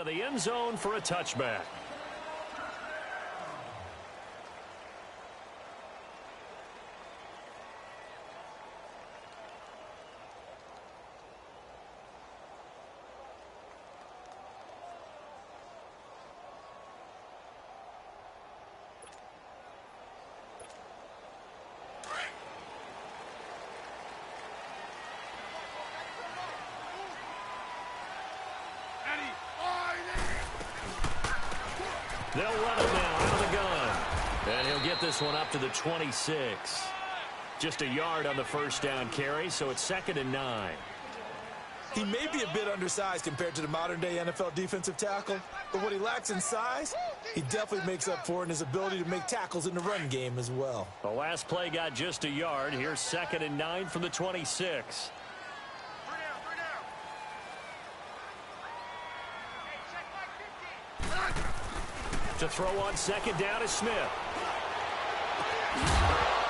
of the end zone for a touchback. They'll run him now out of the gun. And he'll get this one up to the 26. Just a yard on the first down carry, so it's 2nd and 9. He may be a bit undersized compared to the modern-day NFL defensive tackle, but what he lacks in size, he definitely makes up for in his ability to make tackles in the run game as well. The last play got just a yard. Here's 2nd and 9 from the 26. To throw on 2nd down is Smith.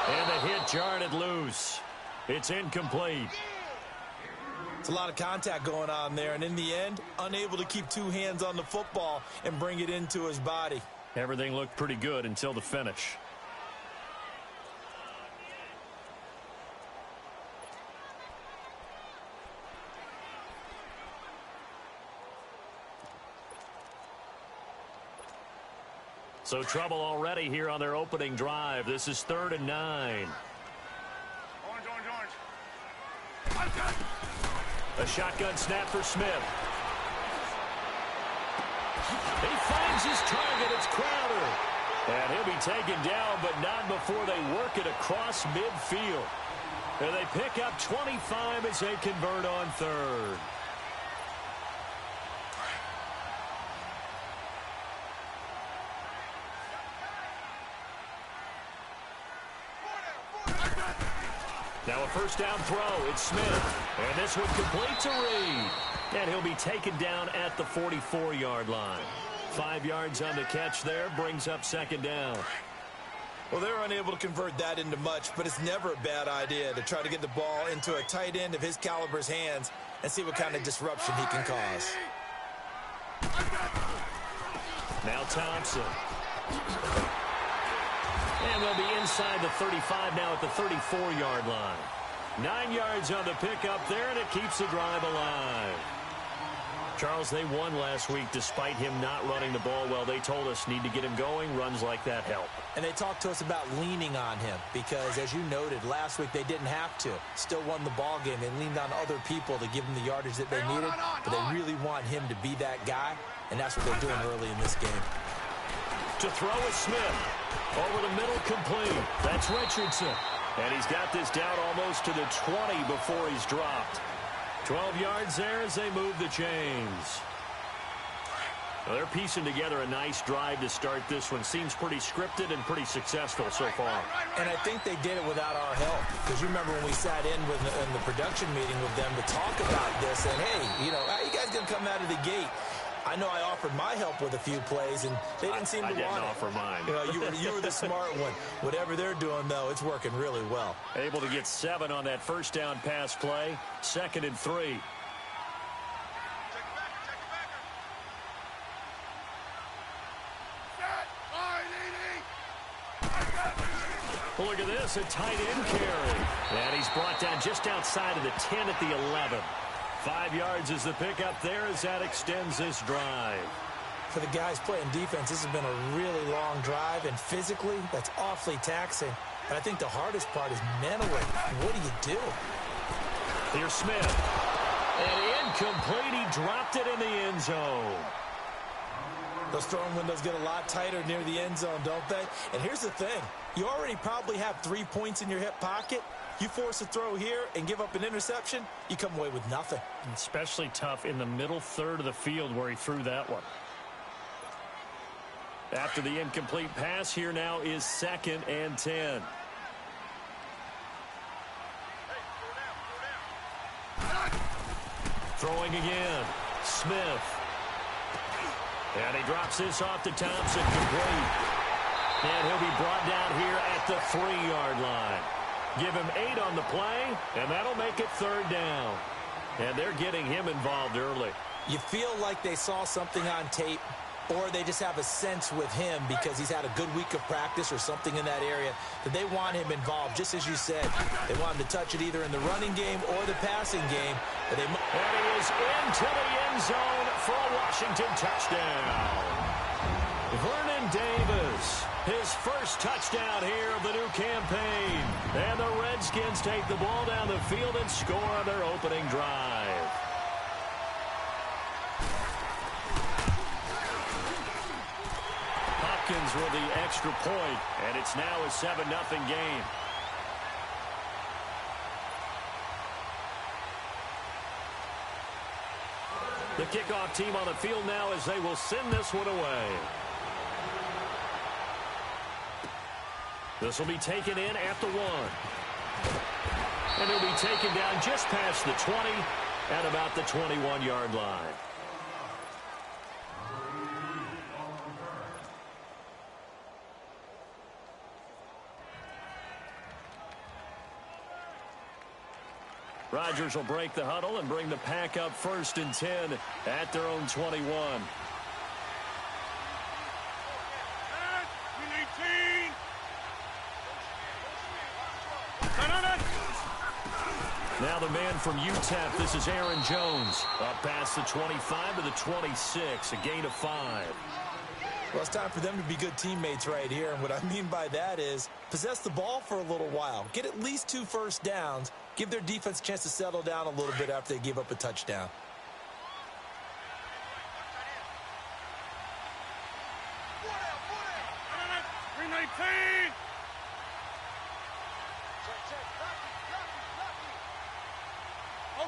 And the hit jarred it loose. It's incomplete. It's a lot of contact going on there, and in the end, unable to keep two hands on the football and bring it into his body. Everything looked pretty good until the finish. So trouble already here on their opening drive. This is 3rd and 9. Orange. A shotgun snap for Smith. He finds his target. It's Crowder. And he'll be taken down, but not before they work it across midfield. And they pick up 25 as they convert on 3rd. Now a first down throw. It's Smith. And this one complete to Reed. And he'll be taken down at the 44-yard line. 5 yards on the catch there. Brings up 2nd down. Well, they're unable to convert that into much, but it's never a bad idea to try to get the ball into a tight end of his caliber's hands and see what kind of disruption he can cause. Now Thompson. And they'll be inside the 35 now at the 34-yard line. 9 yards on the pickup there, and it keeps the drive alive. Charles, they won last week despite him not running the ball well. They told us need to get him going. Runs like that help. And they talked to us about leaning on him because, as you noted, last week they didn't have to. Still won the ball game. They leaned on other people to give them the yardage that they needed. But they really want him to be that guy, and that's what they're doing early in this game. To throw is Smith. Over the middle, complete. That's Richardson. And he's got this down almost to the 20 before he's dropped. 12 yards there as they move the chains. Well, they're piecing together a nice drive to start this one. Seems pretty scripted and pretty successful so far. And I think they did it without our help. Because you remember when we sat in the production meeting with them to talk about this. And, hey, you know, how you guys going to come out of the gate? I know I offered my help with a few plays, and they didn't seem to want it. I didn't offer mine. You know, you were the smart one. Whatever they're doing, though, it's working really well. Able to get 7 on that first down pass play. 2nd and 3. Look at this, a tight end carry. And he's brought down just outside of the 10 at the 11. 5 yards is the pickup there as that extends this drive. For the guys playing defense, this has been a really long drive, and physically, that's awfully taxing. But I think the hardest part is mentally. What do you do? Here's Smith. And incomplete. He dropped it in the end zone. Those throwing windows get a lot tighter near the end zone, don't they? And here's the thing. You already probably have 3 points in your hip pocket. You force a throw here and give up an interception, you come away with nothing. Especially tough in the middle third of the field where he threw that one. After the incomplete pass, here now is 2nd and 10. Throwing again. Smith. And he drops this off to Thompson, complete. And he'll be brought down here at the 3-yard line. Give him 8 on the play, and that'll make it 3rd down. And they're getting him involved early. You feel like they saw something on tape, or they just have a sense with him because he's had a good week of practice or something in that area that they want him involved. Just as you said, they want him to touch it either in the running game or the passing game. But they... And he is into the end zone for a Washington touchdown. Vernon Davis, his first touchdown here of the new campaign. And the Redskins take the ball down the field and score on their opening drive. Hopkins with the extra point, and it's now a 7-0 game. The kickoff team on the field now as they will send this one away. This will be taken in at the 1. And he'll be taken down just past the 20 at about the 21-yard line. Rodgers will break the huddle and bring the pack up 1st and 10 at their own 21. Now the man from UTEP, this is Aaron Jones. Up past the 25 to the 26, a gain of 5. Well, it's time for them to be good teammates right here. And what I mean by that is possess the ball for a little while. Get at least 2 first downs. Give their defense a chance to settle down a little bit after they give up a touchdown.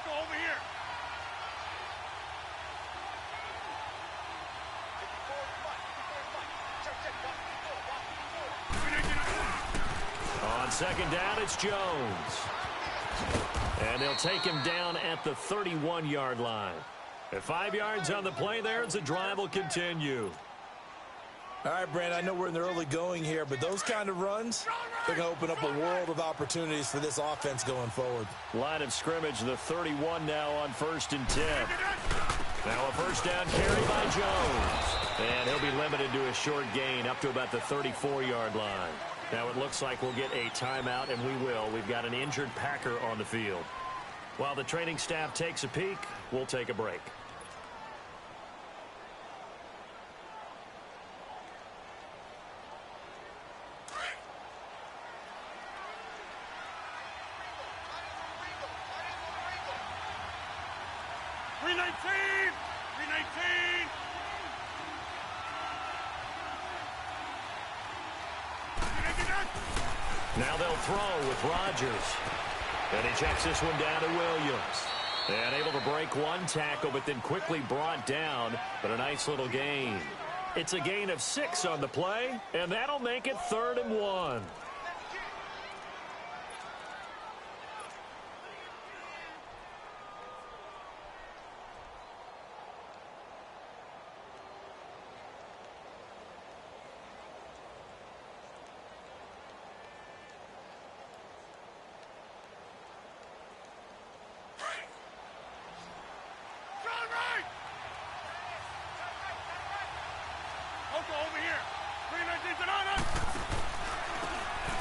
Over here. On 2nd down, it's Jones. And they'll take him down at the 31-yard line. At 5 yards on the play there, as the drive will continue. All right, Brandon, I know we're in the early going here, but those kind of runs, they're going to open up a world of opportunities for this offense going forward. Line of scrimmage, the 31 now on 1st and 10. Now a first down carry by Jones. And he'll be limited to a short gain up to about the 34-yard line. Now it looks like we'll get a timeout, and we will. We've got an injured Packer on the field. While the training staff takes a peek, we'll take a break. Now they'll throw with Rodgers. And he checks this one down to Williams. And able to break one tackle, but then quickly brought down. But a nice little gain. It's a gain of 6 on the play, and that'll make it 3rd and 1.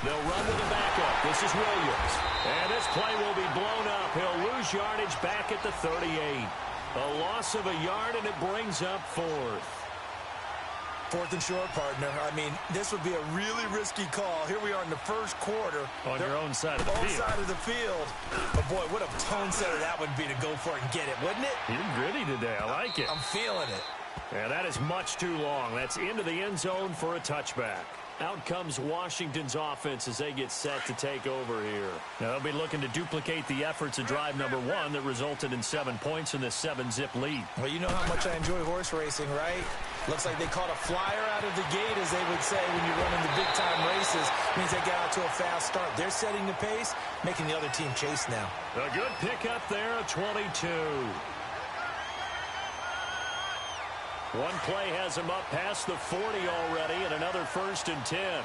They'll run with the backup. This is Williams. And this play will be blown up. He'll lose yardage back at the 38. A loss of a yard, and it brings up 4th. 4th and short, partner. I mean, this would be a really risky call. Here we are in the first quarter. On your own side of the field. Side of the field. But, boy, what a tone setter that would be to go for it and get it, wouldn't it? You're gritty today. I like it. I'm feeling it. And that is much too long. That's into the end zone for a touchback. Out comes Washington's offense as they get set to take over here. Now they'll be looking to duplicate the efforts of drive number 1 that resulted in 7 points in this 7-zip lead. Well, you know how much I enjoy horse racing, right? Looks like they caught a flyer out of the gate, as they would say when you're running the big-time races. Means they got out to a fast start. They're setting the pace, making the other team chase now. A good pickup there, a 22. One play has him up past the 40 already, and another 1st and 10.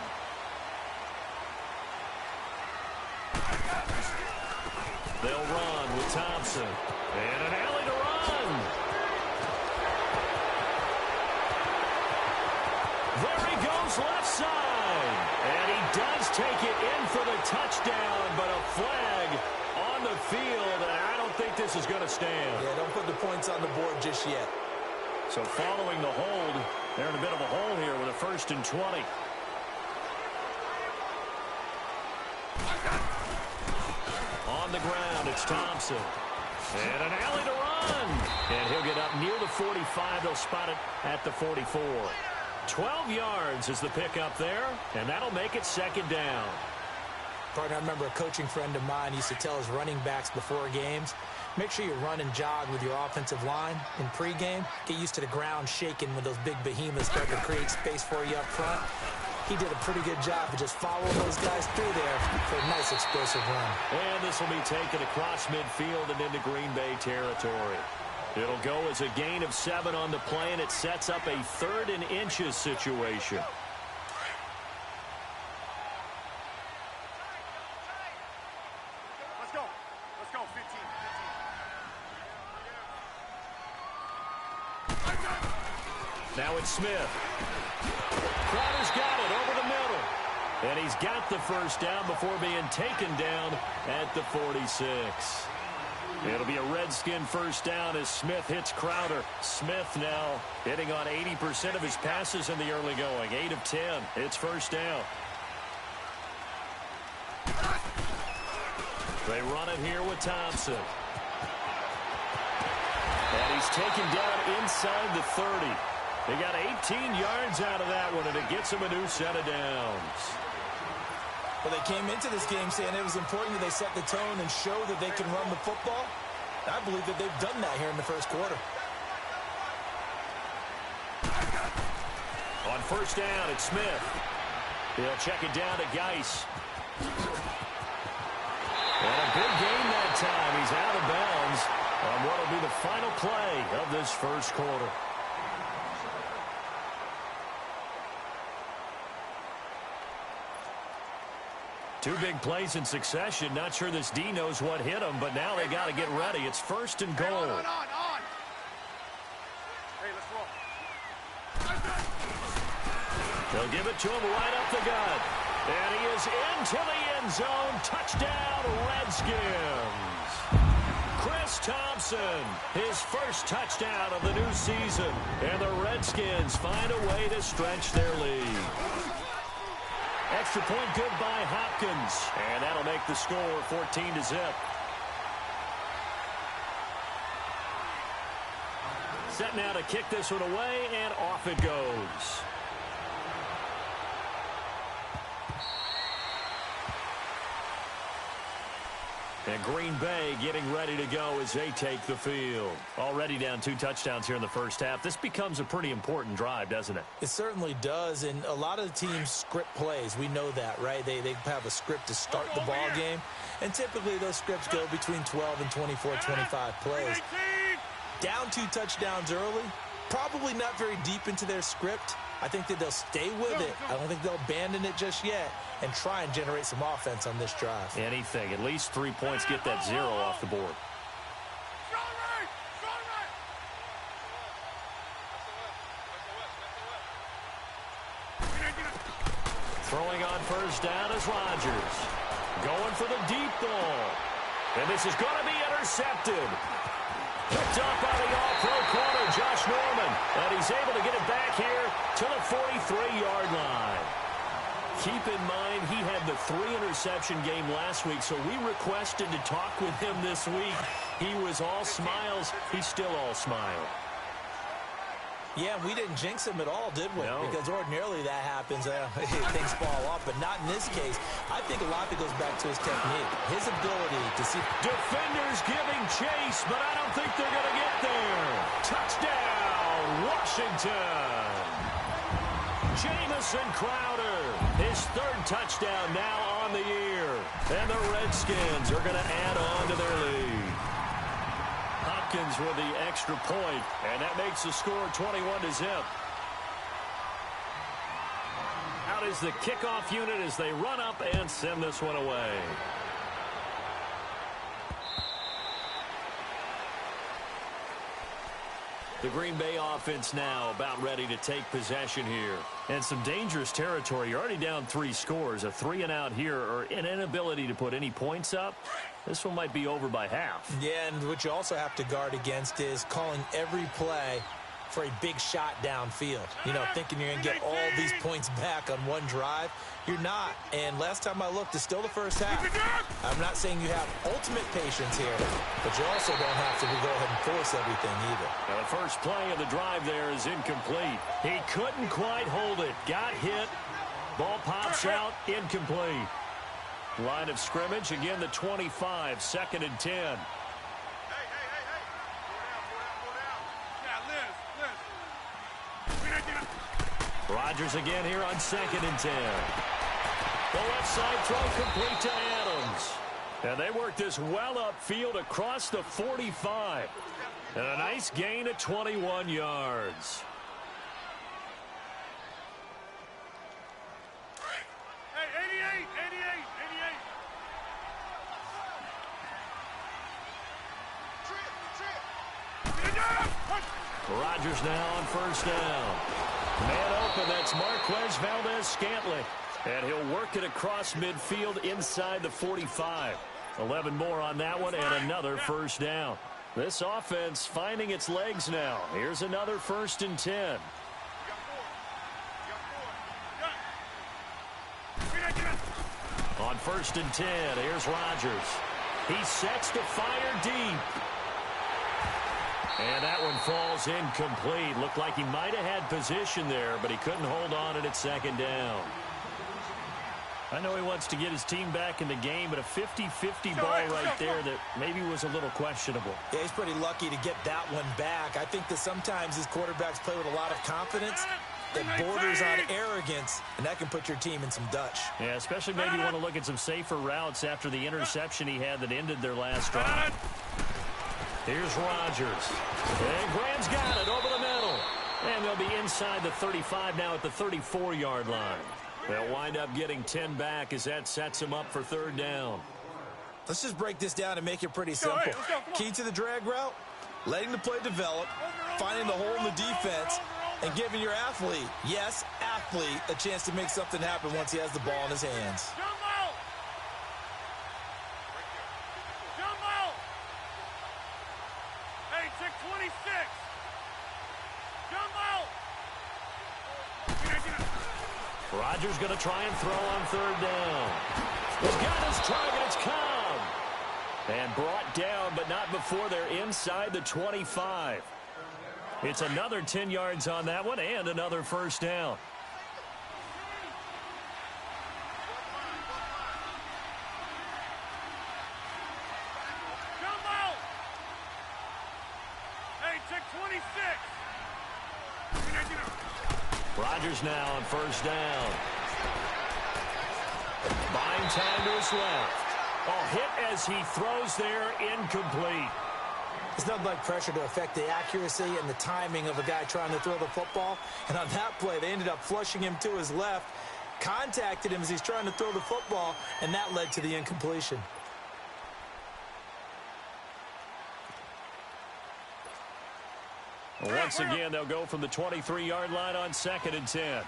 They'll run with Thompson. And an alley to run. There he goes left side. And he does take it in for the touchdown, but a flag on the field, and I don't think this is going to stand. Yeah, don't put the points on the board just yet. So following the hold, they're in a bit of a hole here with a 1st and 20. On the ground, it's Thompson. And an alley to run. And he'll get up near the 45. They'll spot it at the 44. 12 yards is the pickup there, and that'll make it 2nd down. Partner, I remember a coaching friend of mine used to tell his running backs before games, make sure you run and jog with your offensive line in pregame. Get used to the ground shaking when those big behemoths start to create space for you up front. He did a pretty good job of just following those guys through there for a nice explosive run. And this will be taken across midfield and into Green Bay territory. It'll go as a gain of 7 on the play, and it sets up a 3rd and inches situation. Let's go. Let's go. 15. Now it's Smith. Crowder's got it over the middle. And he's got the 1st down before being taken down at the 46. It'll be a Redskin 1st down as Smith hits Crowder. Smith now hitting on 80% of his passes in the early going. 8 of 10. It's 1st down. They run it here with Thompson. And he's taken down inside the 30. They got 18 yards out of that one, and it gets him a new set of downs. Well, they came into this game saying it was important that they set the tone and show that they can run the football. I believe that they've done that here in the 1st quarter. On 1st down, it's Smith. He'll check it down to Geis. And a big gain that time. He's out of bounds on what will be the final play of this 1st quarter. Two big plays in succession. Not sure this D knows what hit him, but now they got to get ready. It's 1st and goal. On. Hey, let's roll. They'll give it to him right up the gut. And he is into the end zone. Touchdown, Redskins. Chris Thompson, his 1st touchdown of the new season. And the Redskins find a way to stretch their lead. Extra point good by Hopkins. And that'll make the score 14-0. Set now to kick this one away, and off it goes. And Green Bay getting ready to go as they take the field. Already down 2 touchdowns here in the 1st half. This becomes a pretty important drive, doesn't it? It certainly does, and a lot of the teams script plays. We know that, right? They have a script to start the ball game, and typically those scripts go between 12 and 24, 25 plays. Down 2 touchdowns early, probably not very deep into their script. I think that they'll stay with it. I don't think they'll abandon it just yet and try and generate some offense on this drive. Anything. At least 3 points, get that 0 off the board. Throwing on 1st down is Rodgers. Going for the deep ball. And this is going to be intercepted. Picked up by the all-pro corner, Josh Norman. And he's able to get it back here to the 43-yard line. Keep in mind, he had the 3-interception game last week, so we requested to talk with him this week. He was all smiles. He's still all smile. Yeah, we didn't jinx him at all, did we? No. Because ordinarily that happens. Things fall off, but not in this case. I think a lot of it goes back to his technique, his ability to see. Defenders giving chase, but I don't think they're going to get there. Touchdown, Washington. Jamison Crowder, his 3rd touchdown now on the year. And the Redskins are going to add on to their lead. Hopkins with the extra point, and that makes the score 21-0. Out is the kickoff unit as they run up and send this one away. The Green Bay offense now about ready to take possession here. And some dangerous territory. You're already down 3 scores. A 3-and-out here, or an inability to put any points up. This one might be over by half. Yeah, and what you also have to guard against is calling every play for a big shot downfield. You know, thinking you're going to get all these points back on one drive. You're not. And last time I looked, it's still the first half. I'm not saying you have ultimate patience here, but you also don't have to go ahead and force everything either. Now the first play of the drive there is incomplete. He couldn't quite hold it. Got hit. Ball pops out. Incomplete. Line of scrimmage. Again, the 25. 2nd and 10. Rodgers again here on 2nd and 10. The left side throw complete to Adams. And they work this well upfield across the 45. And a nice gain of 21 yards. Hey, 88. Rodgers now on 1st down. Man open, that's Marquez Valdez-Scantling. And he'll work it across midfield inside the 45. 11 more on that one and another 1st down. This offense finding its legs now. Here's another 1st and 10. On 1st and 10, here's Rodgers. He sets to fire deep. And that one falls incomplete. Looked like he might have had position there, but he couldn't hold on it at 2nd down. I know he wants to get his team back in the game, but a 50-50 ball right there that maybe was a little questionable. Yeah, he's pretty lucky to get that one back. I think that sometimes these quarterbacks play with a lot of confidence that borders on arrogance, and that can put your team in some Dutch. Yeah, especially maybe want to look at some safer routes after the interception he had that ended their last drive. Here's Rodgers. And Graham's got it over the middle. And they'll be inside the 35 now at the 34-yard line. They'll wind up getting 10 back as that sets them up for 3rd down. Let's just break this down and make it pretty simple. Key to the drag route, letting the play develop, finding the hole in the defense, and giving your athlete, yes, athlete, a chance to make something happen once he has the ball in his hands. Hey, check 26. Jump out. Rodgers going to try and throw on 3rd down. He's got his target. It's Cobb. And brought down, but not before they're inside the 25. It's another 10 yards on that one and another 1st down. Jump out. Hey, check 26. Rodgers now on 1st down. Buying time to his left. Oh, hit as he throws there, incomplete. It's nothing like pressure to affect the accuracy and the timing of a guy trying to throw the football. And on that play, they ended up flushing him to his left, contacted him as he's trying to throw the football, and that led to the incompletion. Once again, they'll go from the 23-yard line on 2nd and 10.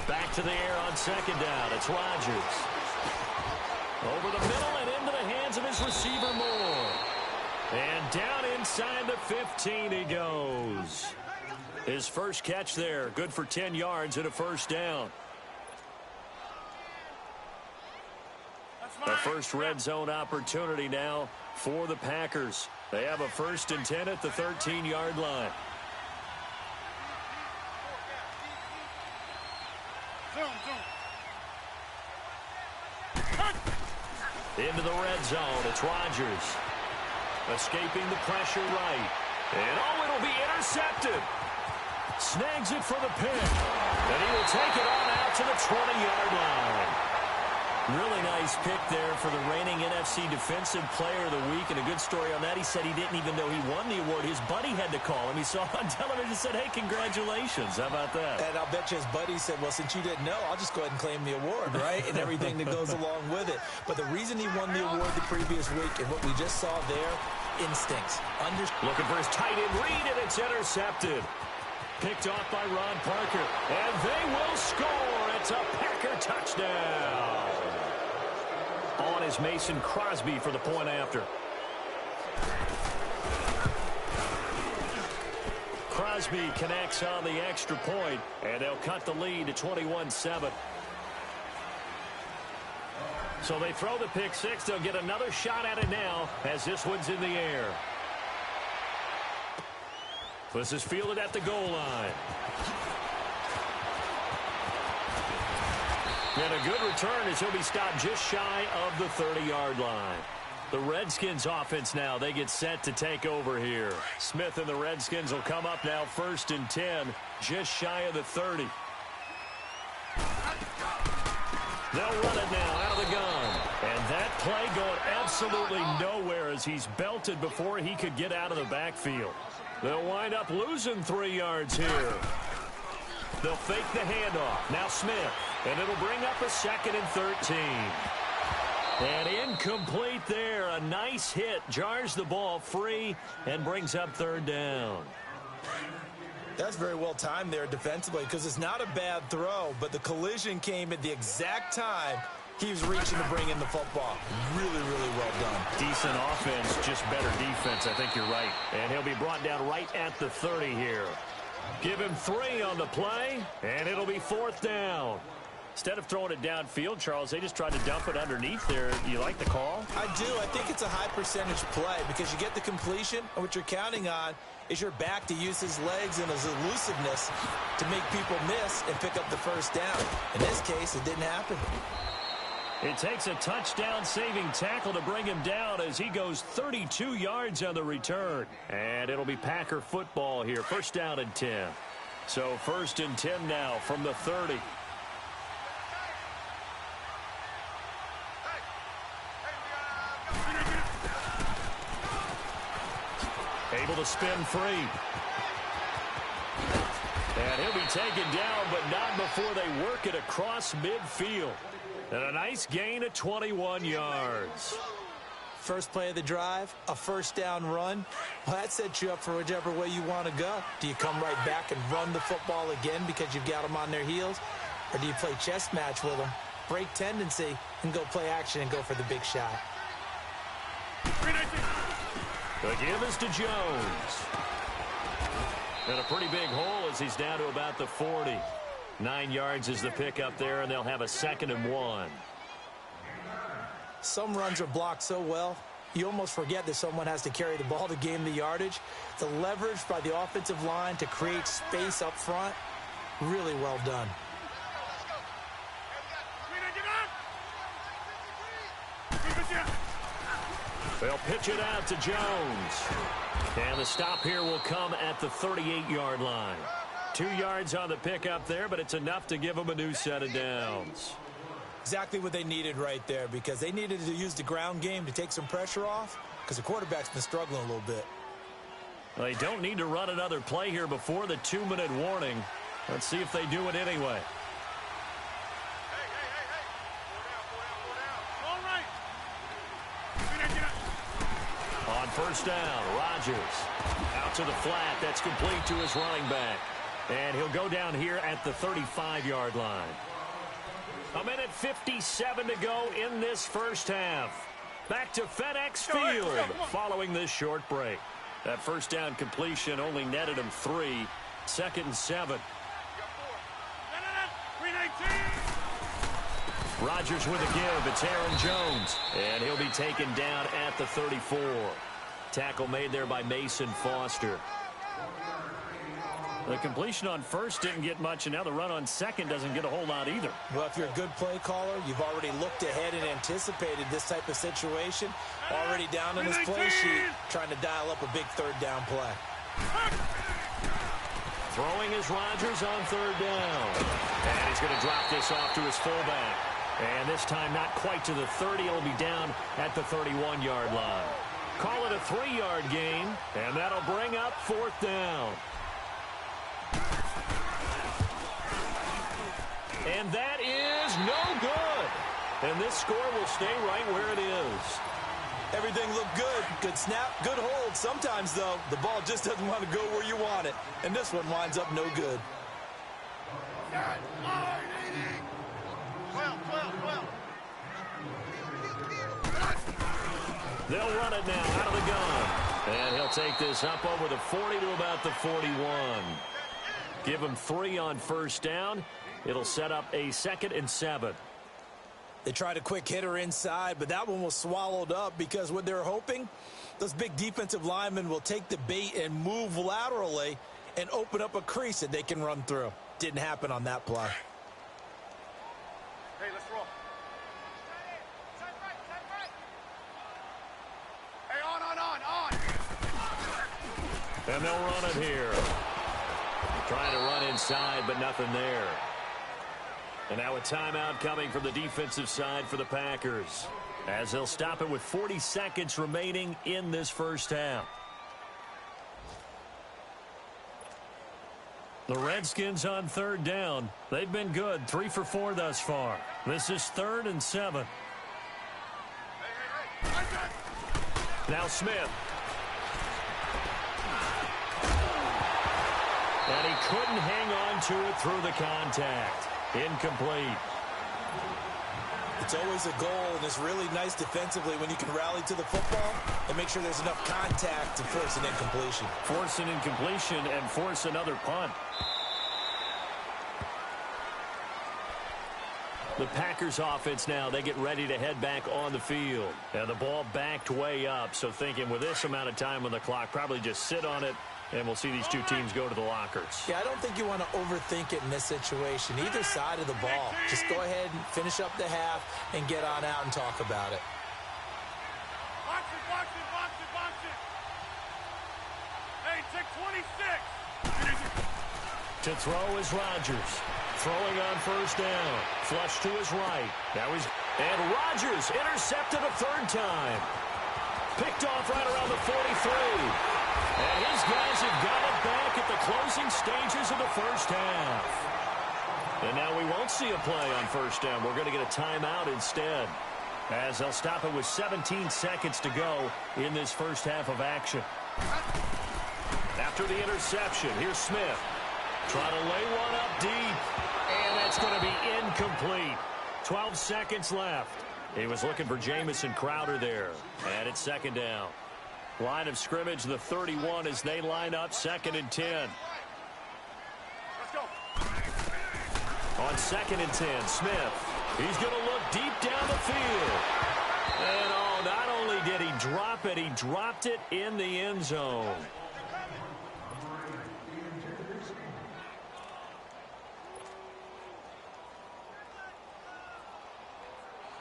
Back to the air on 2nd down. It's Rodgers. Over the middle and into the hands of his receiver Moore. And down inside the 15 he goes. His first catch there, good for 10 yards and a 1st down. The first red zone opportunity now for the Packers. They have a 1st and 10 at the 13-yard line. Into the red zone, it's Rodgers. Escaping the pressure right. And oh, it'll be intercepted. Snags it for the pick. And he will take it on out to the 20-yard line. Really nice pick there for the reigning NFC Defensive Player of the Week, and a good story on that. He said he didn't even know he won the award. His buddy had to call him. He saw it on television and said, hey, congratulations. How about that? And I'll bet you his buddy said, well, since you didn't know, I'll just go ahead and claim the award, right? And everything that goes along with it. But the reason he won the award the previous week and what we just saw there, instincts. Looking for his tight end read, and it's intercepted. Picked off by Ron Parker. And they will score. It's a Packer touchdown. On is Mason Crosby for the point after. Crosby connects on the extra point, and they'll cut the lead to 21-7. So they throw the pick six. They'll get another shot at it now as this one's in the air. This is fielded at the goal line. And a good return as he'll be stopped just shy of the 30-yard line. The Redskins offense now, they get set to take over here. Smith and the Redskins will come up now 1st and 10, just shy of the 30. They'll run it now out of the gun. And that play going absolutely nowhere as he's belted before he could get out of the backfield. They'll wind up losing 3 yards here. They'll fake the handoff. Now Smith. And it'll bring up a 2nd and 13. And incomplete there. A nice hit. Jars the ball free and brings up 3rd down. That's very well timed there defensively because it's not a bad throw, but the collision came at the exact time he was reaching to bring in the football. Really, really well done. Decent offense, just better defense. I think you're right. And he'll be brought down right at the 30 here. Give him 3 on the play, and it'll be 4th down. Instead of throwing it downfield, Charles, they just tried to dump it underneath there. You like the call? I do. I think it's a high percentage play because you get the completion, and what you're counting on is your back to use his legs and his elusiveness to make people miss and pick up the 1st down. In this case, it didn't happen. It takes a touchdown-saving tackle to bring him down as he goes 32 yards on the return. And it'll be Packer football here. 1st down and 10. So 1st and 10 now from the 30. Able to spin free. And he'll be taken down, but not before they work it across midfield. And a nice gain of 21 yards. First play of the drive, a 1st down run. Well, that sets you up for whichever way you want to go. Do you come right back and run the football again because you've got them on their heels? Or do you play chess match with them, break tendency, and go play action and go for the big shot? The give is to Jones. And a pretty big hole as he's down to about the 40. 9 yards is the pickup there, and they'll have a 2nd and 1. Some runs are blocked so well, you almost forget that someone has to carry the ball to gain the yardage. The leverage by the offensive line to create space up front, really well done. They'll pitch it out to Jones. And the stop here will come at the 38-yard line. 2 yards on the pickup there, but it's enough to give them a new set of downs. Exactly what they needed right there because they needed to use the ground game to take some pressure off because the quarterback's been struggling a little bit. Well, they don't need to run another play here before the 2-minute warning. Let's see if they do it anyway. On 1st down, Rodgers out to the flat. That's complete to his running back. And he'll go down here at the 35-yard line. 1:57 to go in this 1st half. Back to FedEx Field following this short break. That 1st down completion only netted him 3. 2nd and 7. Rodgers with a give. It's Aaron Jones. And he'll be taken down at the 34. Tackle made there by Mason Foster. The completion on 1st didn't get much, and now the run on 2nd doesn't get a whole lot either. Well, if you're a good play caller, you've already looked ahead and anticipated this type of situation. Already down in his play sheet, trying to dial up a big 3rd down play. Throwing is Rodgers on 3rd down. And he's going to drop this off to his fullback. And this time not quite to the 30. It'll be down at the 31-yard line. Call it a 3-yard gain, and that'll bring up 4th down. And that is no good. And this score will stay right where it is. Everything looked good. Good snap, good hold. Sometimes, though, the ball just doesn't want to go where you want it. And this one winds up no good. 12. They'll run it now out of the gun. And he'll take this up over the 40 to about the 41. Give him 3 on 1st down. It'll set up a 2nd and 7. They tried a quick hitter inside, but that one was swallowed up because what they're hoping, those big defensive linemen will take the bait and move laterally and open up a crease that they can run through. Didn't happen on that play. Hey, let's roll. Hey, on. And they'll run it here. Trying to run inside, but nothing there. And now a timeout coming from the defensive side for the Packers, as they'll stop it with 40 seconds remaining in this first half. The Redskins on 3rd down. They've been good, 3 for 4 thus far. This is 3rd and 7. Now Smith. And he couldn't hang on to it through the contact. Incomplete. It's always a goal, and it's really nice defensively when you can rally to the football and make sure there's enough contact to force an incompletion. Force an incompletion and force another punt. The Packers offense now, they get ready to head back on the field. And the ball backed way up, so thinking with this amount of time on the clock, probably just sit on it, and we'll see these two teams go to the lockers. Yeah, I don't think you want to overthink it in this situation. Either side of the ball. Just go ahead and finish up the half and get on out and talk about it. Box it. Hey, take 26. To throw is Rodgers. Throwing on 1st down. Flush to his right. And Rodgers intercepted a 3rd time. Picked off right around the 43. And his guys have got it back at the closing stages of the first half. And now we won't see a play on 1st down. We're going to get a timeout instead, as they'll stop it with 17 seconds to go in this first half of action. After the interception, here's Smith. Trying to lay one up deep. And that's going to be incomplete. 12 seconds left. He was looking for Jamison Crowder there. And it's 2nd down. Line of scrimmage, the 31, as they line up 2nd and 10. Let's go. On 2nd and 10, Smith. He's going to look deep down the field. And, oh, not only did he drop it, he dropped it in the end zone.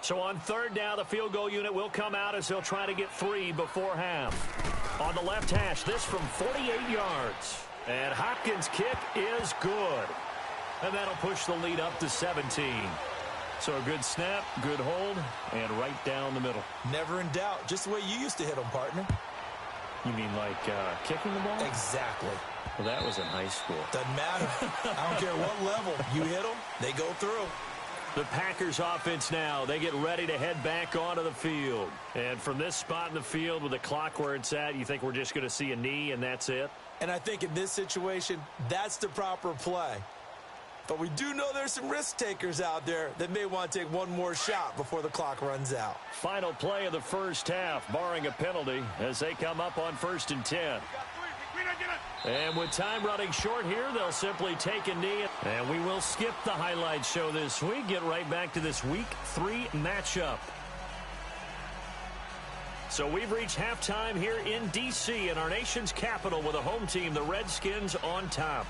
So on 3rd down, the field goal unit will come out as they'll try to get 3 before half. On the left hash, this from 48 yards. And Hopkins' kick is good. And that'll push the lead up to 17. So a good snap, good hold, and right down the middle. Never in doubt. Just the way you used to hit them, partner. You mean like kicking the ball? Exactly. Well, that was in high school. Doesn't matter. I don't care what level. You hit them, they go through. The Packers offense now, they get ready to head back onto the field. And from this spot in the field with the clock where it's at, you think we're just going to see a knee and that's it? And I think in this situation, that's the proper play. But we do know there's some risk takers out there that may want to take one more shot before the clock runs out. Final play of the first half, barring a penalty, as they come up on 1st and 10. And with time running short here, they'll simply take a knee. And we will skip the highlight show this week. Get right back to this Week 3 matchup. So we've reached halftime here in D.C. in our nation's capital with a home team, the Redskins, on top.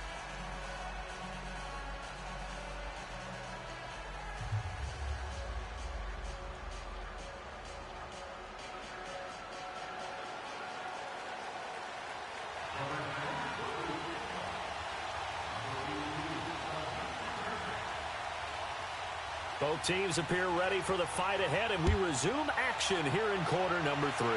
Both teams appear ready for the fight ahead, and we resume action here in quarter number 3.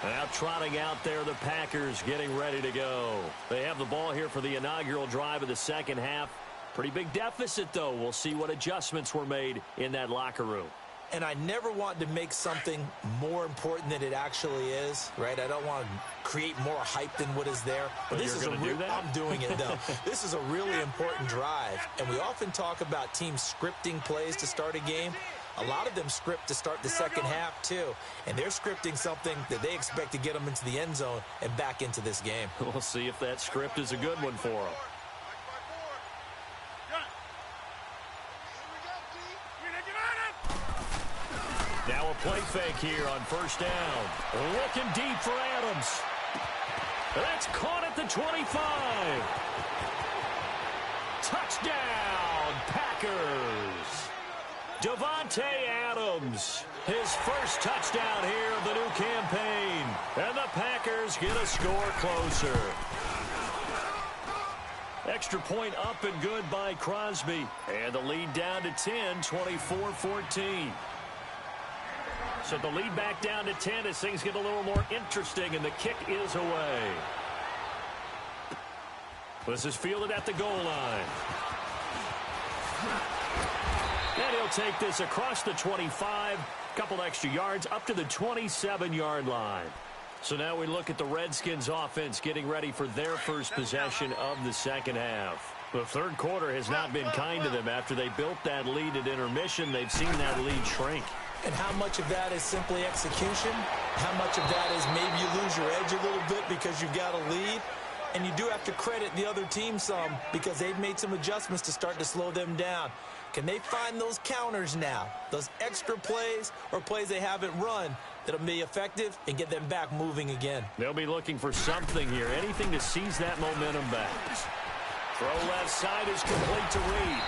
Now trotting out there, the Packers getting ready to go. They have the ball here for the inaugural drive of the second half. Pretty big deficit, though. We'll see what adjustments were made in that locker room. And I never want to make something more important than it actually is, right? I don't want to create more hype than what is there. But this is I'm doing it, though. This is a really important drive. And we often talk about teams scripting plays to start a game. A lot of them script to start the second half, too. And they're scripting something that they expect to get them into the end zone and back into this game. We'll see if that script is a good one for them. Now a play fake here on first down. Looking deep for Adams. That's caught at the 25. Touchdown, Packers. Davante Adams, his first touchdown here of the new campaign. And the Packers get a score closer. Extra point up and good by Crosby. And the lead down to 10, 24-14. So the lead back down to 10 as things get a little more interesting, and the kick is away. This is fielded at the goal line. And he'll take this across the 25, couple extra yards up to the 27-yard line. So now we look at the Redskins offense getting ready for their first possession of the second half. The third quarter has not been kind to them. After they built that lead at intermission, they've seen that lead shrink. And how much of that is simply execution? How much of that is maybe you lose your edge a little bit because you've got a lead? And you do have to credit the other team some because they've made some adjustments to start to slow them down. Can they find those counters now, those extra plays or plays they haven't run that'll be effective and get them back moving again? They'll be looking for something here, anything to seize that momentum back. Throw left side is complete to Reed.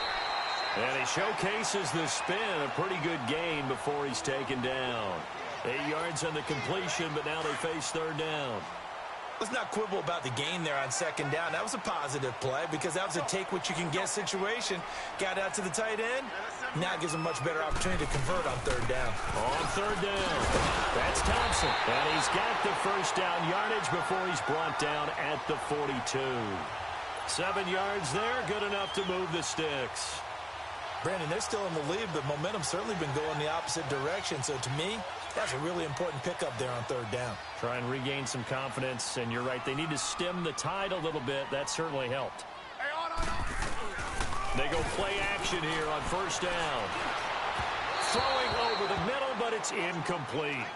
And he showcases the spin, a pretty good gain before he's taken down. 8 yards on the completion, but now they face third down. Let's not quibble about the gain there on second down. That was a positive play because that was a take-what-you-can-get situation. Got out to the tight end. Now it gives him a much better opportunity to convert on third down. On third down, that's Thompson. And he's got the first down yardage before he's brought down at the 42. 7 yards there, good enough to move the sticks. Brandon, they're still in the lead, but momentum's certainly been going the opposite direction. So to me, that's a really important pickup there on third down. Try and regain some confidence, and you're right. They need to stem the tide a little bit. That certainly helped. Hey, on. They go play action here on first down. Throwing over the middle, but it's incomplete.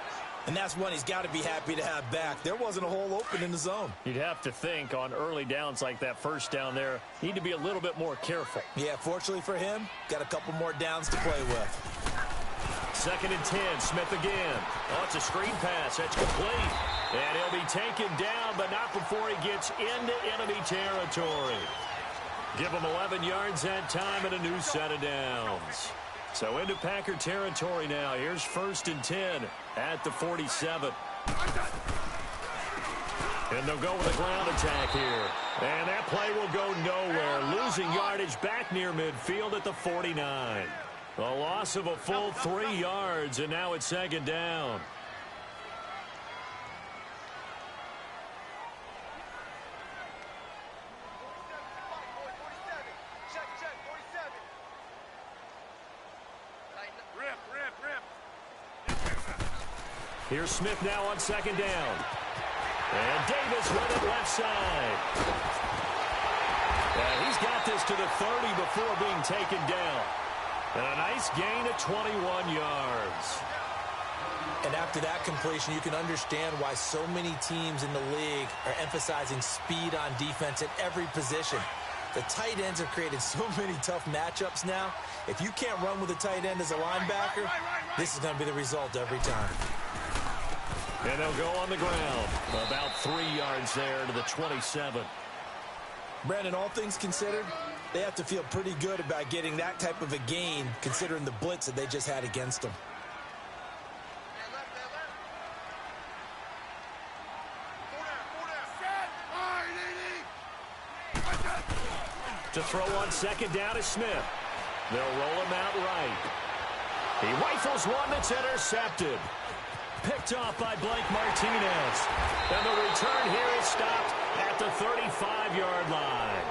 And that's one he's got to be happy to have back. There wasn't a hole open in the zone. You'd have to think on early downs like that first down there, need to be a little bit more careful. Yeah, fortunately for him, got a couple more downs to play with. 2nd and 10, Smith again. Oh, it's a screen pass. That's complete. And he'll be taken down, but not before he gets into enemy territory. Give him 11 yards that time and a new set of downs. So into Packer territory now. Here's 1st and 10 at the 47. And they'll go with a ground attack here. And that play will go nowhere. Losing yardage back near midfield at the 49. A loss of a full 3 yards, and now it's 2nd down. Here's Smith now on 2nd down. And Davis with it left side. And he's got this to the 30 before being taken down. And a nice gain of 21 yards. And after that completion, you can understand why so many teams in the league are emphasizing speed on defense at every position. The tight ends have created so many tough matchups now. If you can't run with a tight end as a linebacker, this is going to be the result every time. And they'll go on the ground. About 3 yards there to the 27. Brandon, all things considered, they have to feel pretty good about getting that type of a gain considering the blitz that they just had against them. To throw on second down is Smith. They'll roll him out right. He rifles one that's intercepted. Picked off by Blake Martinez. And the return here is stopped at the 35-yard line.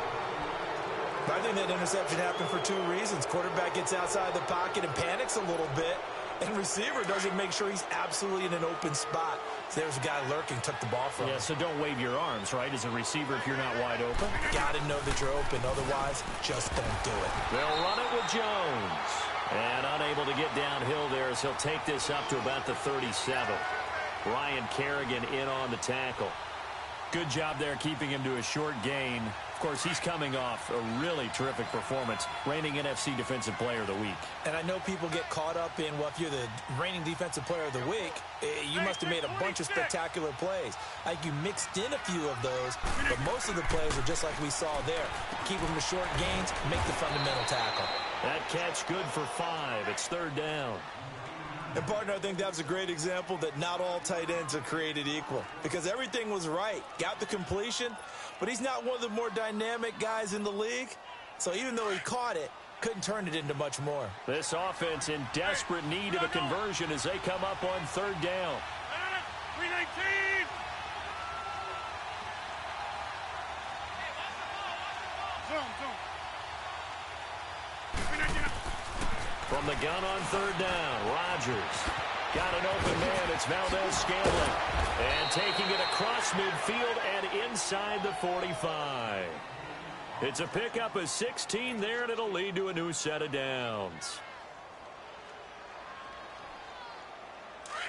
I think that interception happened for two reasons. Quarterback gets outside the pocket and panics a little bit. And receiver doesn't make sure he's absolutely in an open spot. So there's a guy lurking, took the ball from him. Yeah, so don't wave your arms, right, as a receiver if you're not wide open. Got to know that you're open. Otherwise, just don't do it. They'll run it with Jones. And unable to get downhill there as he'll take this up to about the 37. Ryan Kerrigan in on the tackle. Good job there keeping him to a short gain. Of course, he's coming off a really terrific performance, reigning NFC Defensive Player of the Week. And I know people get caught up in, well, if you're the reigning Defensive Player of the Week, you must have made a bunch of spectacular plays. Like you mixed in a few of those, but most of the plays are just like we saw there. Keep them to short gains, make the fundamental tackle. That catch good for 5. It's third down. And, partner, I think that's a great example that not all tight ends are created equal because everything was right. Got the completion, but he's not one of the more dynamic guys in the league. So even though he caught it, couldn't turn it into much more. This offense in desperate need of a conversion as they come up on third down. 319. Zoom. From the gun on third down, Rodgers. Got an open man. It's Valdez-Scantling. And taking it across midfield and inside the 45. It's a pickup of 16 there, and it'll lead to a new set of downs.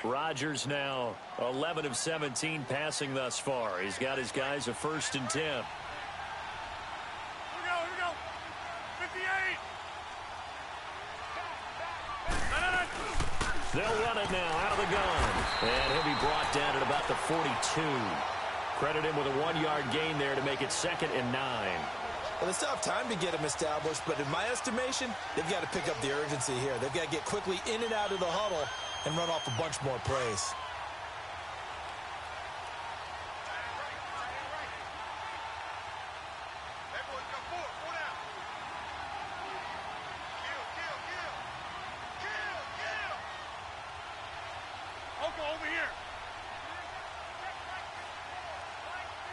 Rodgers now 11 of 17 passing thus far. He's got his guys a 1st and 10. Here we go. 58. They'll run it now out of the gun. And he'll be brought down at about the 42. Credit him with a 1-yard gain there to make it 2nd and 9. Well, it's tough time to get him established, but in my estimation, they've got to pick up the urgency here. They've got to get quickly in and out of the huddle and run off a bunch more plays. Over here.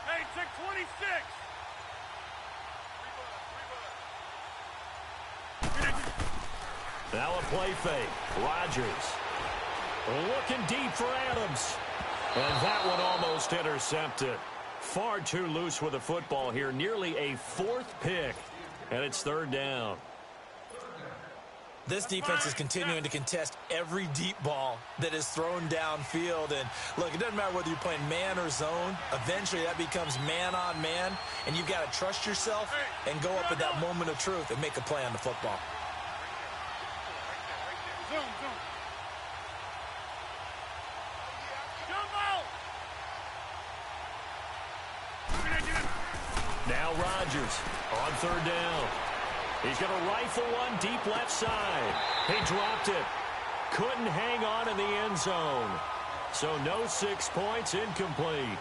Hey, check 26. Now a play fake. Rodgers looking deep for Adams. And that one almost intercepted. Far too loose with the football here. Nearly a 4th pick. And it's third down. This defense is continuing to contest every deep ball that is thrown downfield. And, look, it doesn't matter whether you're playing man or zone. Eventually, that becomes man on man, and you've got to trust yourself and go up at that moment of truth and make a play on the football. Zoom. Now Rodgers on third down. He's going to rifle one deep left side. He dropped it. Couldn't hang on in the end zone. So no 6 points, incomplete.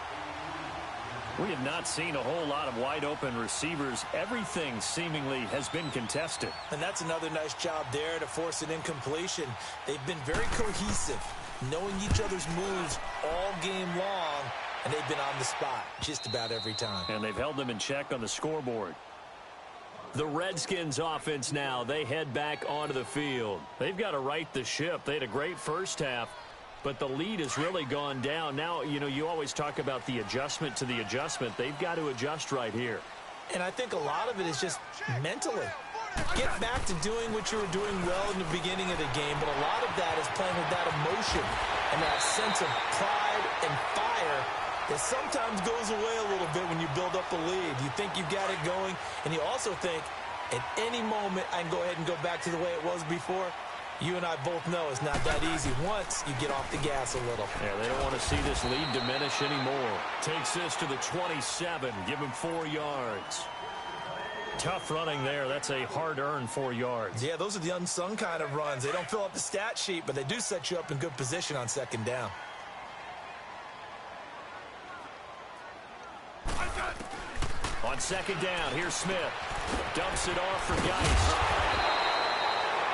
We have not seen a whole lot of wide open receivers. Everything seemingly has been contested. And that's another nice job there to force an incompletion. They've been very cohesive, knowing each other's moves all game long, and they've been on the spot just about every time. And they've held them in check on the scoreboard. The Redskins offense now, they head back onto the field. They've got to right the ship. They had a great first half, but the lead has really gone down. Now, you always talk about the adjustment to the adjustment. They've got to adjust right here. And I think a lot of it is just mentally. Get back to doing what you were doing well in the beginning of the game, but a lot of that is playing with that emotion and that sense of pride and fire that sometimes goes away a little bit when you build up a lead. You think you've got it going, and you also think at any moment I can go ahead and go back to the way it was before. You and I both know it's not that easy once you get off the gas a little. Yeah, they don't want to see this lead diminish anymore. Takes this to the 27, give him 4 yards. Tough running there. That's a hard-earned 4 yards. Yeah, those are the unsung kind of runs. They don't fill up the stat sheet, but they do set you up in good position on second down. On second down. Here's Smith. Dumps it off for Geist.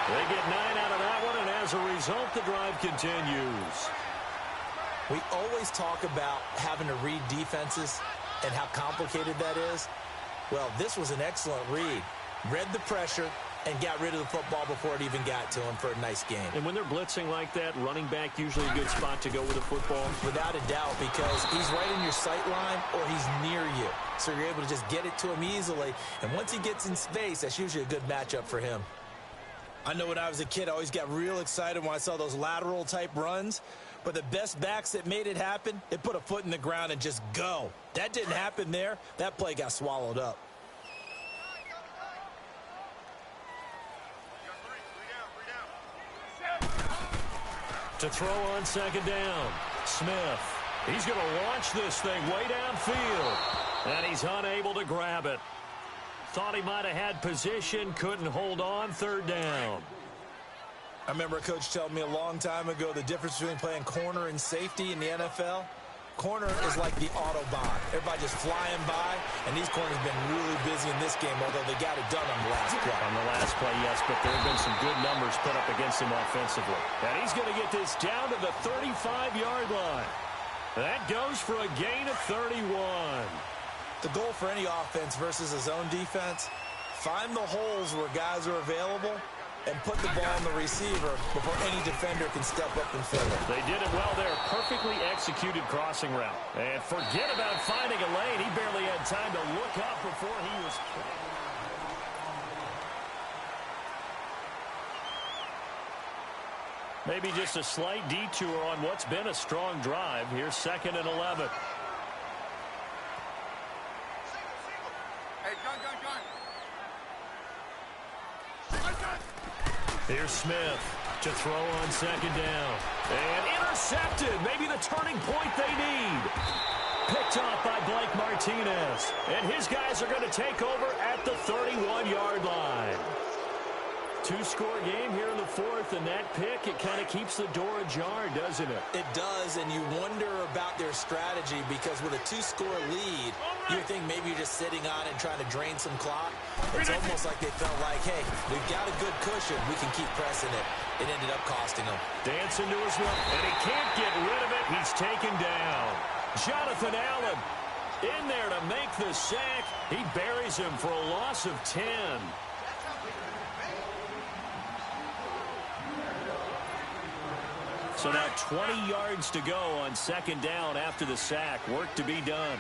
They get 9 out of that one, and as a result, the drive continues. We always talk about having to read defenses and how complicated that is. Well, this was an excellent read. Read the pressure and got rid of the football before it even got to him for a nice game. And when they're blitzing like that, running back usually a good spot to go with the football? Without a doubt, because he's right in your sight line or he's near you. So you're able to just get it to him easily. And once he gets in space, that's usually a good matchup for him. I know when I was a kid, I always got real excited when I saw those lateral-type runs. But the best backs that made it happen, they put a foot in the ground and just go. That didn't happen there. That play got swallowed up. To throw on second down, Smith. He's going to launch this thing way downfield. And he's unable to grab it. Thought he might have had position, couldn't hold on, third down. I remember a coach telling me a long time ago the difference between playing corner and safety in the NFL. Corner is like the Autobahn. Everybody just flying by, and these corners have been really busy in this game, although they got it done on the last play. On the last play, yes, but there have been some good numbers put up against him offensively. And he's going to get this down to the 35-yard line. That goes for a gain of 31. The goal for any offense versus a zone defense, find the holes where guys are available and put the ball on the receiver before any defender can step up and fill it. They did it well there. Perfectly executed crossing route. And forget about finding a lane. He barely had time to look up before he was... Maybe just a slight detour on what's been a strong drive. Here's 2nd and 11. Hey, gun. Here's Smith to throw on second down. And intercepted. Maybe the turning point they need. Picked off by Blake Martinez. And his guys are going to take over at the 31-yard line. Two-score game here in the fourth, and that pick, it kind of keeps the door ajar, doesn't it? It does, and you wonder about their strategy because with a two-score lead, you think maybe you're just sitting on it and trying to drain some clock. It's almost like they felt like, hey, we've got a good cushion. We can keep pressing it. It ended up costing them. Dancing to his left, and he can't get rid of it. He's taken down. Jonathan Allen in there to make the sack. He buries him for a loss of 10. So now 20 yards to go on second down after the sack. Work to be done.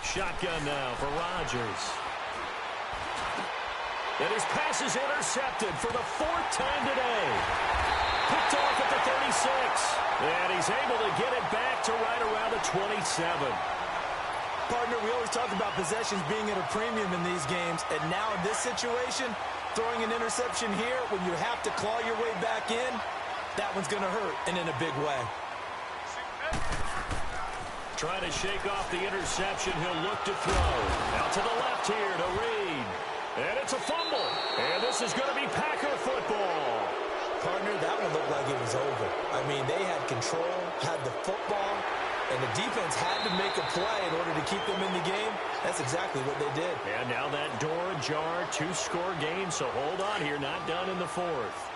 Shotgun now for Rodgers. And his pass is intercepted for the 4th time today. Picked off at the 36. And he's able to get it back to right around the 27. Partner, we always talk about possessions being at a premium in these games. And now in this situation, throwing an interception here when you have to claw your way back in, that one's going to hurt, and in a big way. Trying to shake off the interception. He'll look to throw. Out to the left here to Reed. And it's a fumble. And this is going to be Packer football. Partner, that one looked like it was over. I mean, they had control, had the football, and the defense had to make a play in order to keep them in the game. That's exactly what they did. And now that door ajar, two-score game, so hold on here, not done in the fourth.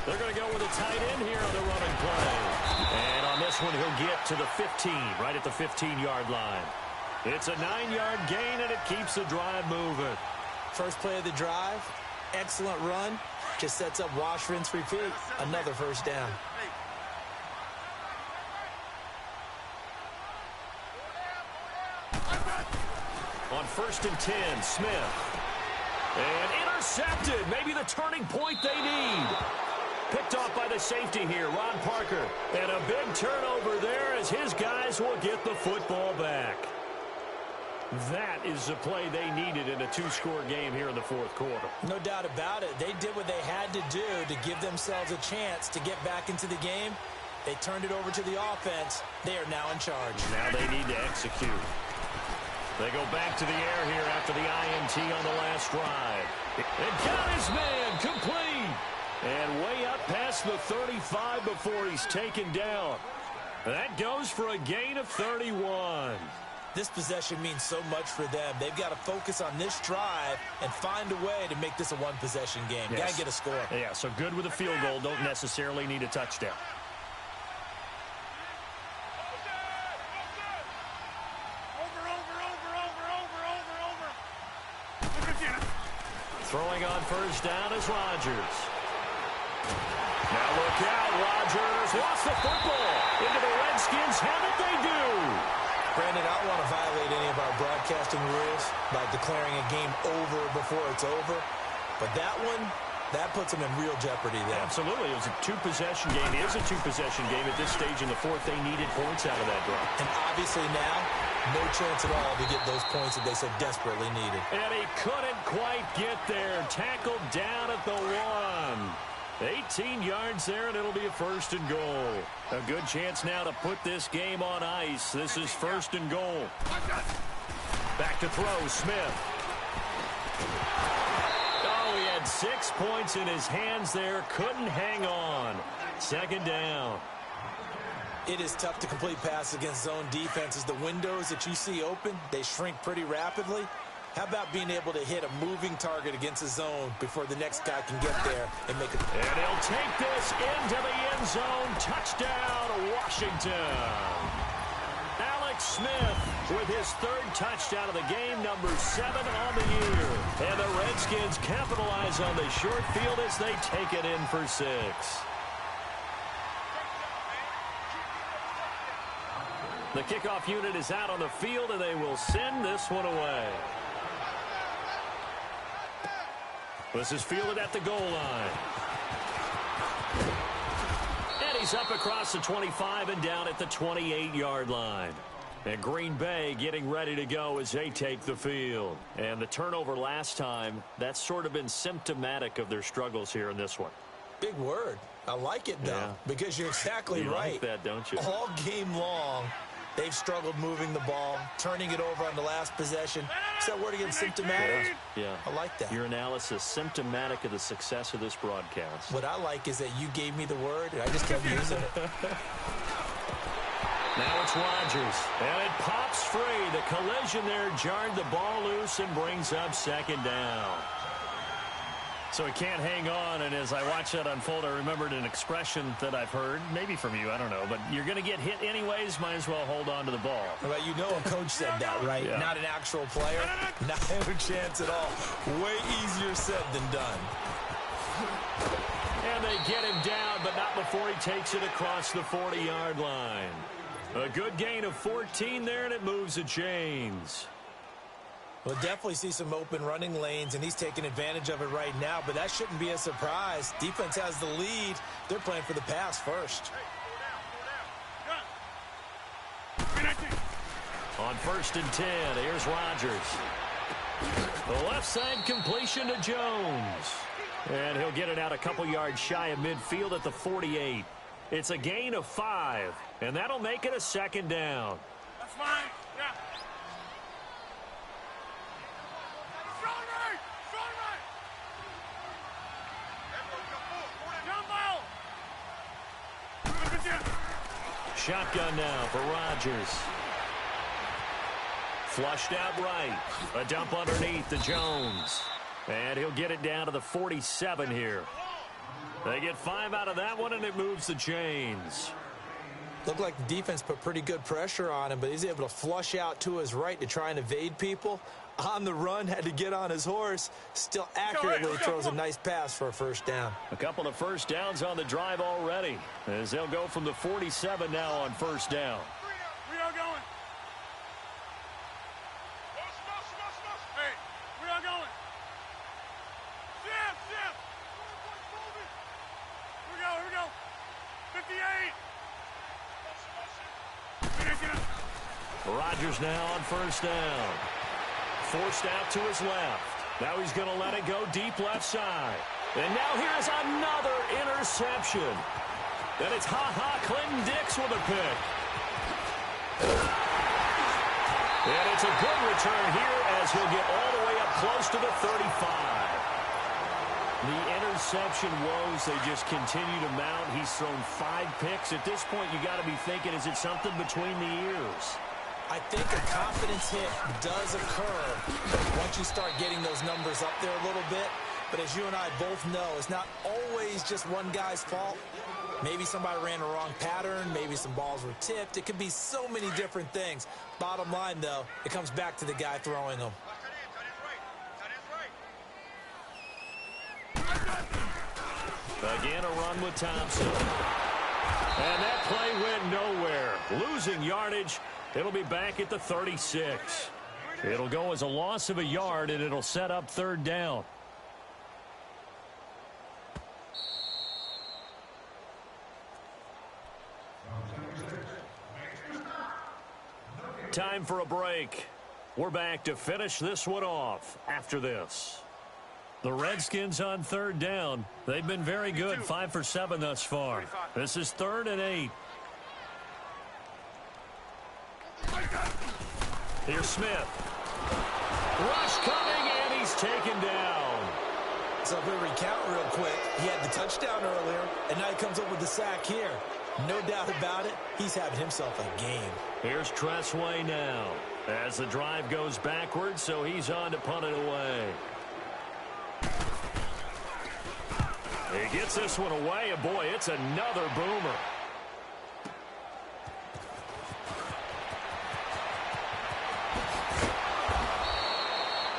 They're going to go with a tight end here on the running play. And on this one, he'll get to the 15, right at the 15-yard line. It's a 9-yard gain, and it keeps the drive moving. First play of the drive, excellent run. Just sets up wash, rinse, repeat. Another first down. On 1st and 10, Smith. And intercepted. Maybe the turning point they need. Picked off by the safety here, Ron Parker. And a big turnover there as his guys will get the football back. That is the play they needed in a two-score game here in the fourth quarter. No doubt about it. They did what they had to do to give themselves a chance to get back into the game. They turned it over to the offense. They are now in charge. Now they need to execute. They go back to the air here after the INT on the last drive. And got his man complete. And way up past the 35 before he's taken down. That goes for a gain of 31. This possession means so much for them. They've got to focus on this drive and find a way to make this a one-possession game. Yes. Got to get a score. Yeah, so good with a field goal. Don't necessarily need a touchdown. Throwing on first down is Rodgers. Now look out, Rodgers lost the football into the Redskins. How did they do? Brandon, I don't want to violate any of our broadcasting rules by declaring a game over before it's over. But that one, that puts them in real jeopardy there. Absolutely. It was a two-possession game. It is a two-possession game at this stage in the fourth. They needed points out of that drive. And obviously now, no chance at all to get those points that they so desperately needed. And he couldn't quite get there. Tackled down at the 1. 18 yards there, and it'll be a first and goal. A good chance now to put this game on ice. This is first and goal. Back to throw, Smith. Oh, he had 6 points in his hands there. Couldn't hang on. Second down. It is tough to complete passes against zone defenses. The windows that you see open, they shrink pretty rapidly. How about being able to hit a moving target against a zone before the next guy can get there and make it? And he'll take this into the end zone. Touchdown, Washington. Alex Smith with his third touchdown of the game, number 7 on the year. And the Redskins capitalize on the short field as they take it in for 6. The kickoff unit is out on the field, and they will send this one away. This is fielded at the goal line. And he's up across the 25 and down at the 28-yard line. And Green Bay getting ready to go as they take the field. And the turnover last time, that's sort of been symptomatic of their struggles here in this one. Big word. I like it, though, because you're exactly right. You like that, don't you? All game long, they've struggled moving the ball, turning it over on the last possession. Is that word again, symptomatic? Yeah. I like that. Your analysis, symptomatic of the success of this broadcast. What I like is that you gave me the word, and I just kept using it. Now it's Rodgers, and it pops free. The collision there jarred the ball loose and brings up second down. So he can't hang on, and as I watch that unfold, I remembered an expression that I've heard, maybe from you, I don't know, but you're going to get hit anyways, might as well hold on to the ball. Well, you know a coach said that, right? Yeah. Not an actual player. Not a chance at all. Way easier said than done. And they get him down, but not before he takes it across the 40-yard line. A good gain of 14 there, and it moves the chains. We'll definitely see some open running lanes, and he's taking advantage of it right now, but that shouldn't be a surprise. Defense has the lead. They're playing for the pass first. On first and 10, here's Rodgers. The left side completion to Jones. And he'll get it out a couple yards shy of midfield at the 48. It's a gain of 5, and that'll make it a second down. That's fine. Yeah. Shotgun now for Rodgers. Flushed out right. A dump underneath to Jones. And he'll get it down to the 47 here. They get 5 out of that one, and it moves the chains. Looked like the defense put pretty good pressure on him, but he's able to flush out to his right to try and evade people. On the run, had to get on his horse. Still accurately throws a nice pass for a first down. A couple of first downs on the drive already, as they'll go from the 47 now on first down. We are going. Hey, we are going. Shift. Here we go. 58. Rodgers now on first down. forced out to his left. Now he's going to let it go deep left side. And now here's another interception. And it's Clinton Dix with a pick. And it's a good return here as he'll get all the way up close to the 35. The interception woes, they just continue to mount. He's thrown 5 picks. At this point, you got to be thinking, is it something between the ears? I think a confidence hit does occur once you start getting those numbers up there a little bit. But as you and I both know, it's not always just one guy's fault. Maybe somebody ran a wrong pattern. Maybe some balls were tipped. It could be so many different things. Bottom line, though, it comes back to the guy throwing them. Again, a run with Thompson. And that play went nowhere. Losing yardage. It'll be back at the 36. It'll go as a loss of a yard, and it'll set up 3rd down. Time for a break. We're back to finish this one off after this. The Redskins on 3rd down. They've been very good, 5 for 7 thus far. This is 3rd and 8. Here's Smith. Rush coming, and he's taken down. So if we recount real quick, he had the touchdown earlier, and now he comes up with the sack here. No doubt about it, he's having himself a game. Here's Tressway now as the drive goes backwards, so he's on to punt it away. He gets this one away, and boy, it's another boomer.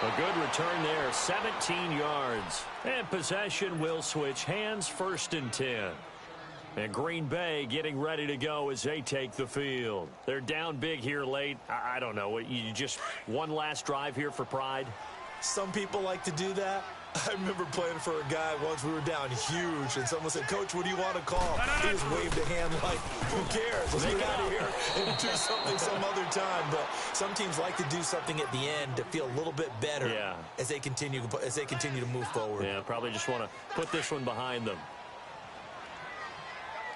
A good return there, 17 yards. And possession will switch hands, 1st and 10. And Green Bay getting ready to go as they take the field. They're down big here late. I don't know. You just one last drive here for pride? Some people like to do that. I remember playing for a guy once. We were down huge, and someone said, "Coach, what do you want to call?" He just waved a hand like, "Who cares? Let's get out of here and do something some other time." But some teams like to do something at the end to feel a little bit better as they continue to move forward. Yeah, probably just want to put this one behind them.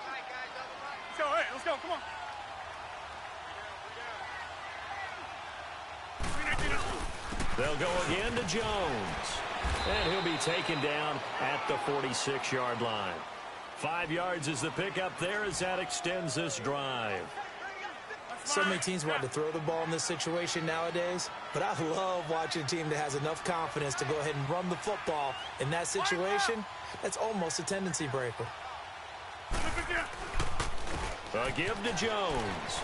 Let's go, hey, let's go, come on. They'll go again to Jones. And he'll be taken down at the 46-yard line. 5 yards is the pickup there as that extends this drive. So many teams want to throw the ball in this situation nowadays, but I love watching a team that has enough confidence to go ahead and run the football. In that situation, that's almost a tendency breaker. A give to Jones.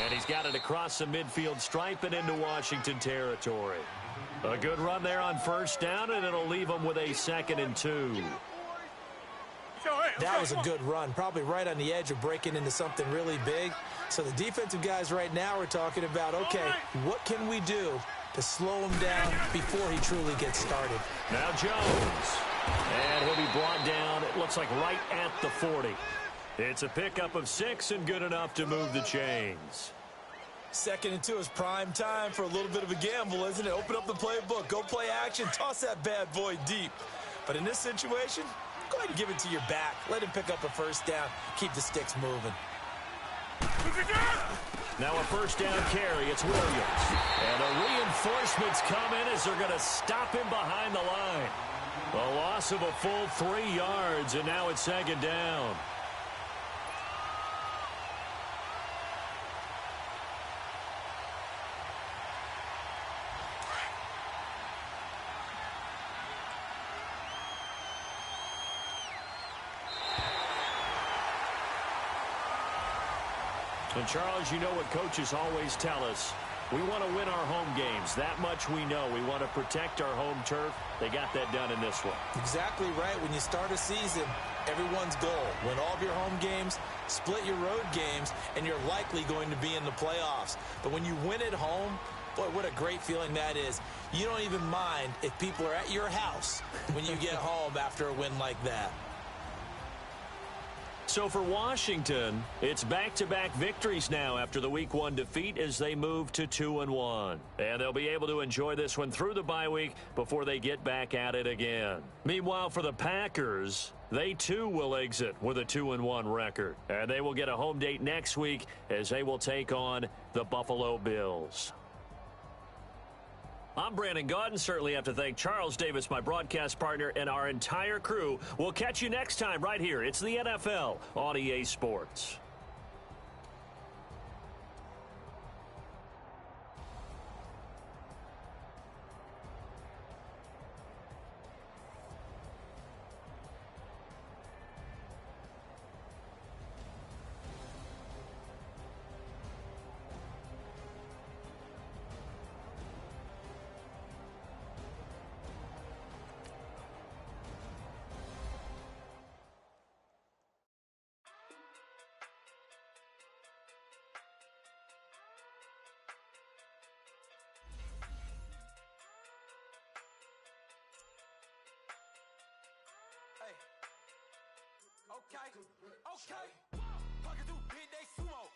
And he's got it across the midfield stripe and into Washington territory. A good run there on 1st down, and it'll leave them with a 2nd and 2. That was a good run, probably right on the edge of breaking into something really big. So the defensive guys right now are talking about, okay, what can we do to slow him down before he truly gets started? Now Jones. And he'll be brought down, it looks like right at the 40. It's a pickup of 6 and good enough to move the chains. 2nd and 2 is prime time for a little bit of a gamble, isn't it? Open up the playbook, go play action, toss that bad boy deep. But in this situation, go ahead and give it to your back. Let him pick up a 1st down, keep the sticks moving. Now a 1st down carry, it's Williams. And the reinforcements come in as they're going to stop him behind the line. A loss of a full 3 yards, and now it's 2nd down. And Charles, you know what coaches always tell us. We want to win our home games. That much we know. We want to protect our home turf. They got that done in this one. Exactly right. When you start a season, everyone's goal, win all of your home games, split your road games, and you're likely going to be in the playoffs. But when you win at home, boy, what a great feeling that is. You don't even mind if people are at your house when you get home after a win like that. So for Washington, it's back-to-back victories now after the Week 1 defeat as they move to 2-1. And they'll be able to enjoy this one through the bye week before they get back at it again. Meanwhile, for the Packers, they too will exit with a 2-1 record. And they will get a home date next week as they will take on the Buffalo Bills. I'm Brandon Gaudin. Certainly have to thank Charles Davis, my broadcast partner, and our entire crew. We'll catch you next time right here. It's the NFL on EA Sports. Okay. Walking through big day sumo.